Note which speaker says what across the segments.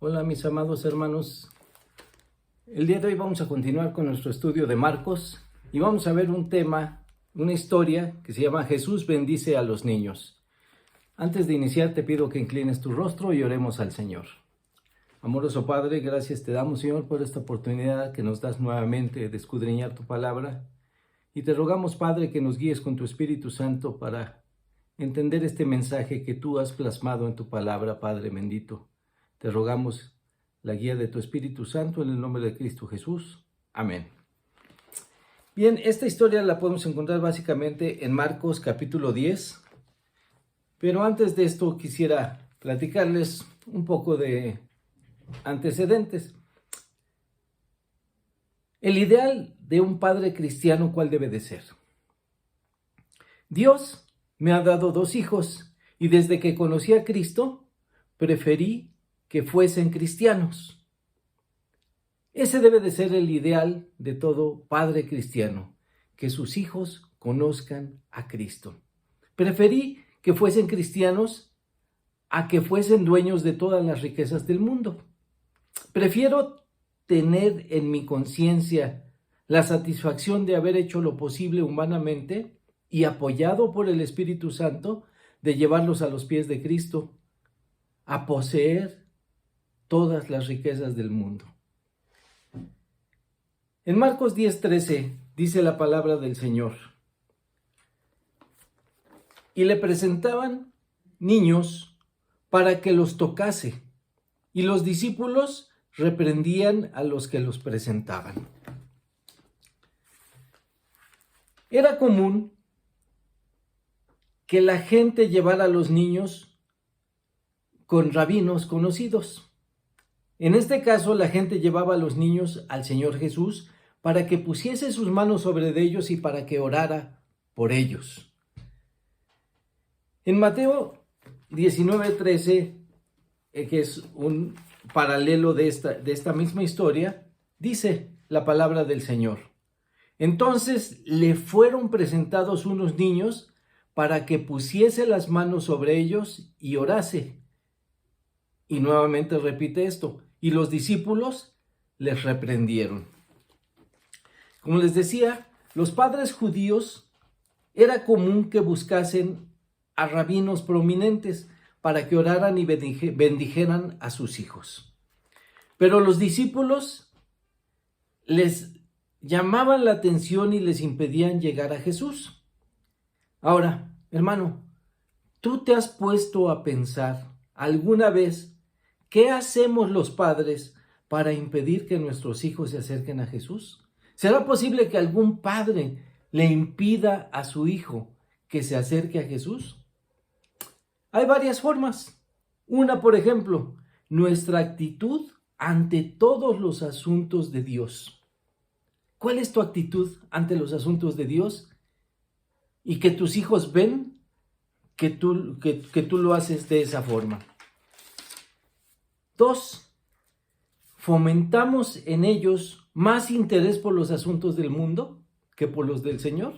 Speaker 1: Hola mis amados hermanos, el día de hoy vamos a continuar con nuestro estudio de Marcos y vamos a ver un tema, una historia que se llama Jesús bendice a los niños. Antes de iniciar te pido que inclines tu rostro y oremos al Señor. Amoroso Padre, gracias te damos Señor por esta oportunidad que nos das nuevamente de escudriñar tu palabra y te rogamos Padre que nos guíes con tu Espíritu Santo para entender este mensaje que tú has plasmado en tu palabra, Padre bendito. Te rogamos la guía de tu Espíritu Santo en el nombre de Cristo Jesús. Amén. Bien, esta historia la podemos encontrar básicamente en Marcos capítulo 10. Pero antes de esto quisiera platicarles un poco de antecedentes. El ideal de un padre cristiano, ¿cuál debe de ser? Dios me ha dado 2 hijos y desde que conocí a Cristo, preferí que fuesen cristianos. Ese debe de ser el ideal de todo padre cristiano, que sus hijos conozcan a Cristo. Preferí que fuesen cristianos a que fuesen dueños de todas las riquezas del mundo. Prefiero tener en mi conciencia la satisfacción de haber hecho lo posible humanamente y apoyado por el Espíritu Santo de llevarlos a los pies de Cristo, a poseer todas las riquezas del mundo. En Marcos 10:13 dice la palabra del Señor: y le presentaban niños para que los tocase, y los discípulos reprendían a los que los presentaban. Era común que la gente llevara a los niños con rabinos conocidos. En este caso, la gente llevaba a los niños al Señor Jesús para que pusiese sus manos sobre ellos y para que orara por ellos. En Mateo 19:13, que es un paralelo de esta misma historia, dice la palabra del Señor: entonces le fueron presentados unos niños para que pusiese las manos sobre ellos y orase. Y nuevamente repite esto: y los discípulos les reprendieron. Como les decía, los padres judíos era común que buscasen a rabinos prominentes para que oraran y bendijeran a sus hijos. Pero los discípulos les llamaban la atención y les impedían llegar a Jesús. Ahora, hermano, ¿tú te has puesto a pensar alguna vez qué hacemos los padres para impedir que nuestros hijos se acerquen a Jesús? ¿Será posible que algún padre le impida a su hijo que se acerque a Jesús? Hay varias formas. Una, por ejemplo, nuestra actitud ante todos los asuntos de Dios. ¿Cuál es tu actitud ante los asuntos de Dios? Y que tus hijos ven que tú lo haces de esa forma. 2, fomentamos en ellos más interés por los asuntos del mundo que por los del Señor.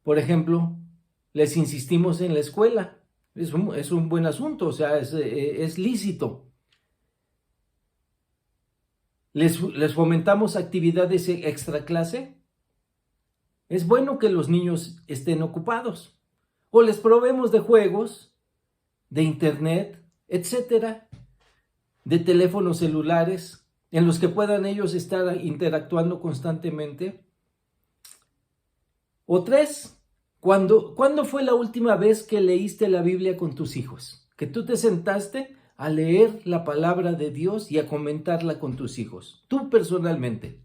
Speaker 1: Por ejemplo, les insistimos en la escuela. Es un buen asunto, o sea, es lícito. Les fomentamos actividades extra clase. Es bueno que los niños estén ocupados. O les proveemos de juegos, de internet, etcétera, de teléfonos celulares en los que puedan ellos estar interactuando constantemente. O 3, ¿cuándo fue la última vez que leíste la Biblia con tus hijos? Que tú te sentaste a leer la palabra de Dios y a comentarla con tus hijos, tú personalmente.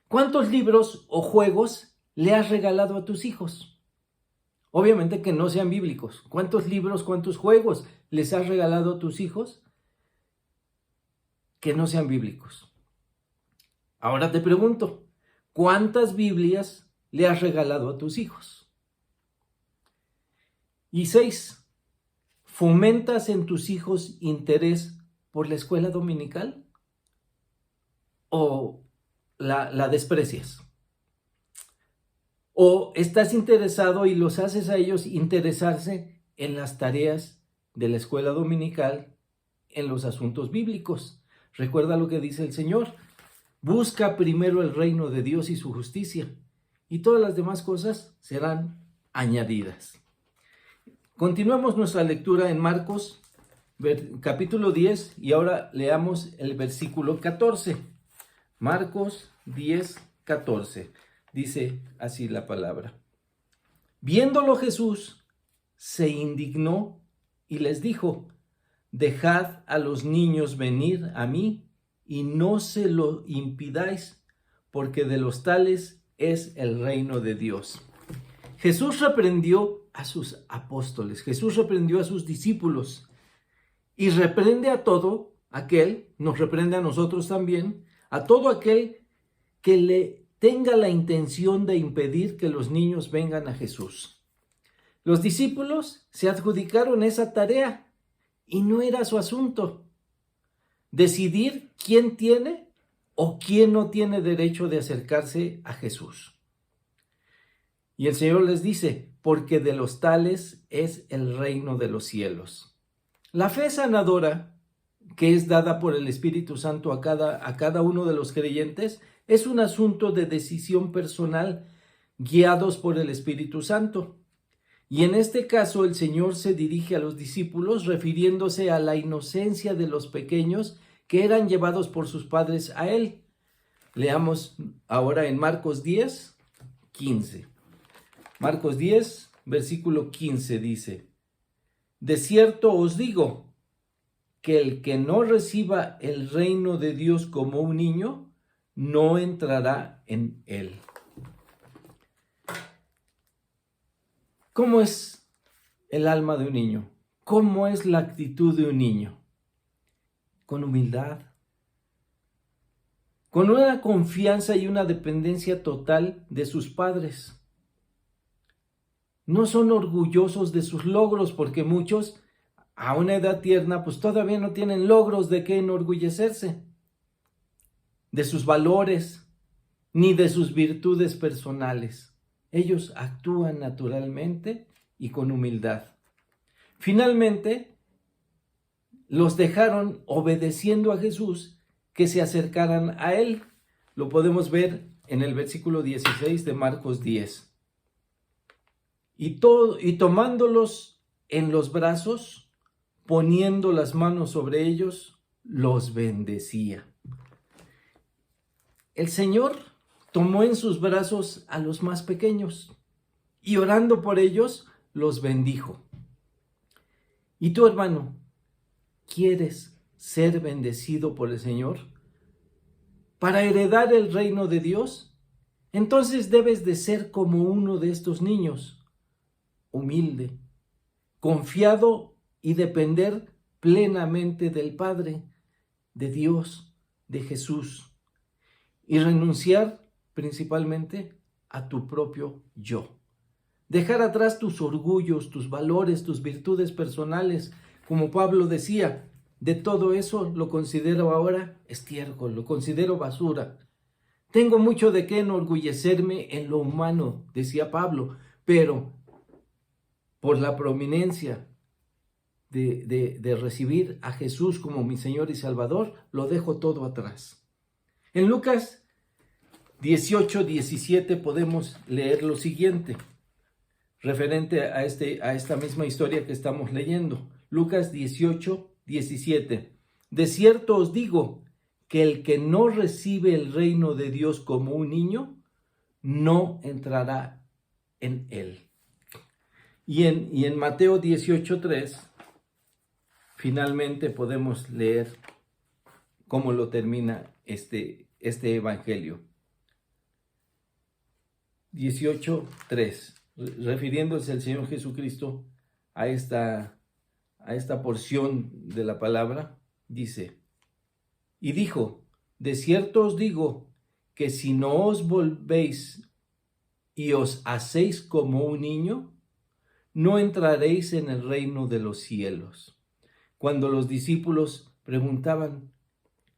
Speaker 1: ¿Cuántos libros o juegos le has regalado a tus hijos? Obviamente que no sean bíblicos. ¿Cuántos libros, cuántos juegos les has regalado a tus hijos que no sean bíblicos? Ahora te pregunto, ¿cuántas Biblias le has regalado a tus hijos? Y 6, ¿fomentas en tus hijos interés por la escuela dominical? ¿O la desprecias? ¿O estás interesado y los haces a ellos interesarse en las tareas de la escuela dominical en los asuntos bíblicos. Recuerda lo que dice el Señor: busca primero el reino de Dios y su justicia, y todas las demás cosas serán añadidas. Continuamos nuestra lectura en Marcos, capítulo 10, y ahora leamos el versículo 14. Marcos 10, 14. Dice así la palabra: viéndolo Jesús, se indignó y les dijo: dejad a los niños venir a mí y no se lo impidáis, porque de los tales es el reino de Dios. Jesús reprendió a sus apóstoles, Jesús reprendió a sus discípulos y reprende a todo aquel, nos reprende a nosotros también, a todo aquel que le tenga la intención de impedir que los niños vengan a Jesús. Los discípulos se adjudicaron esa tarea y no era su asunto decidir quién tiene o quién no tiene derecho de acercarse a Jesús. Y el Señor les dice: porque de los tales es el reino de los cielos. La fe sanadora, que es dada por el Espíritu Santo a cada uno de los creyentes, es un asunto de decisión personal guiados por el Espíritu Santo. Y en este caso el Señor se dirige a los discípulos refiriéndose a la inocencia de los pequeños que eran llevados por sus padres a Él. Leamos ahora en Marcos 10, 15. Marcos 10, versículo 15 dice: de cierto os digo que el que no reciba el reino de Dios como un niño, no entrará en él. ¿Cómo es el alma de un niño? ¿Cómo es la actitud de un niño? Con humildad, con una confianza y una dependencia total de sus padres. No son orgullosos de sus logros, porque muchos a una edad tierna pues todavía no tienen logros de qué enorgullecerse, de sus valores ni de sus virtudes personales. Ellos actúan naturalmente y con humildad. Finalmente, los dejaron obedeciendo a Jesús que se acercaran a Él. Lo podemos ver en el versículo 16 de Marcos 10. Y tomándolos en los brazos, poniendo las manos sobre ellos, los bendecía. El Señor tomó en sus brazos a los más pequeños y orando por ellos, los bendijo. ¿Y tú, hermano, quieres ser bendecido por el Señor para heredar el reino de Dios? Entonces debes de ser como uno de estos niños, humilde, confiado y depender plenamente del Padre, de Dios, de Jesús, y renunciar principalmente a tu propio yo. Dejar atrás tus orgullos, tus valores, tus virtudes personales. Como Pablo decía, de todo eso lo considero ahora estiércol, lo considero basura. Tengo mucho de qué enorgullecerme en lo humano, decía Pablo, pero por la prominencia de recibir a Jesús como mi Señor y Salvador, lo dejo todo atrás. En Lucas 18, 17 podemos leer lo siguiente, referente a esta misma historia que estamos leyendo. Lucas 18, 17. De cierto os digo que el que no recibe el reino de Dios como un niño, no entrará en él. Y en Mateo 18, 3, finalmente podemos leer cómo lo termina este evangelio. 18, 3. Refiriéndose el Señor Jesucristo a esta porción de la palabra, dice: y dijo, de cierto os digo que si no os volvéis y os hacéis como un niño, no entraréis en el reino de los cielos. Cuando los discípulos preguntaban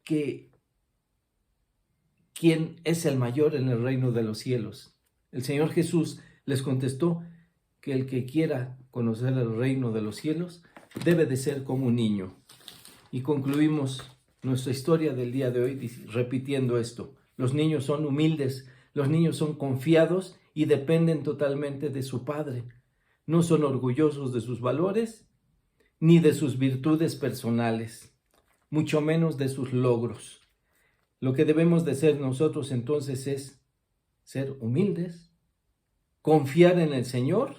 Speaker 1: que quién es el mayor en el reino de los cielos, el Señor Jesús les contestó que el que quiera conocer el reino de los cielos debe de ser como un niño. Y concluimos nuestra historia del día de hoy repitiendo esto. Los niños son humildes, los niños son confiados y dependen totalmente de su padre. No son orgullosos de sus valores ni de sus virtudes personales, mucho menos de sus logros. Lo que debemos de ser nosotros entonces es ser humildes, confiar en el Señor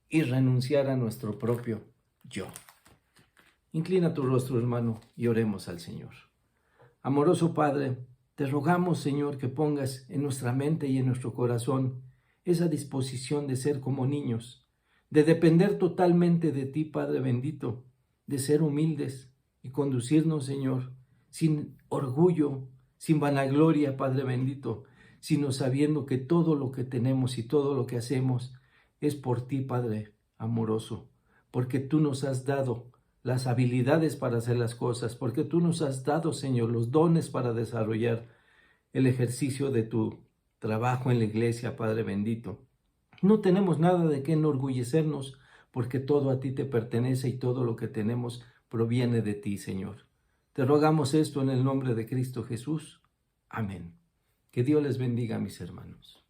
Speaker 1: y renunciar a nuestro propio yo. Inclina tu rostro, hermano, y oremos al Señor. Amoroso Padre, te rogamos, Señor, que pongas en nuestra mente y en nuestro corazón esa disposición de ser como niños, de depender totalmente de ti, Padre bendito, de ser humildes y conducirnos, Señor, sin orgullo, sin vanagloria, Padre bendito, sino sabiendo que todo lo que tenemos y todo lo que hacemos es por ti, Padre amoroso, porque tú nos has dado las habilidades para hacer las cosas, porque tú nos has dado, Señor, los dones para desarrollar el ejercicio de tu trabajo en la iglesia, Padre bendito. No tenemos nada de qué enorgullecernos, porque todo a ti te pertenece y todo lo que tenemos proviene de ti, Señor. Te rogamos esto en el nombre de Cristo Jesús. Amén. Que Dios les bendiga, mis hermanos.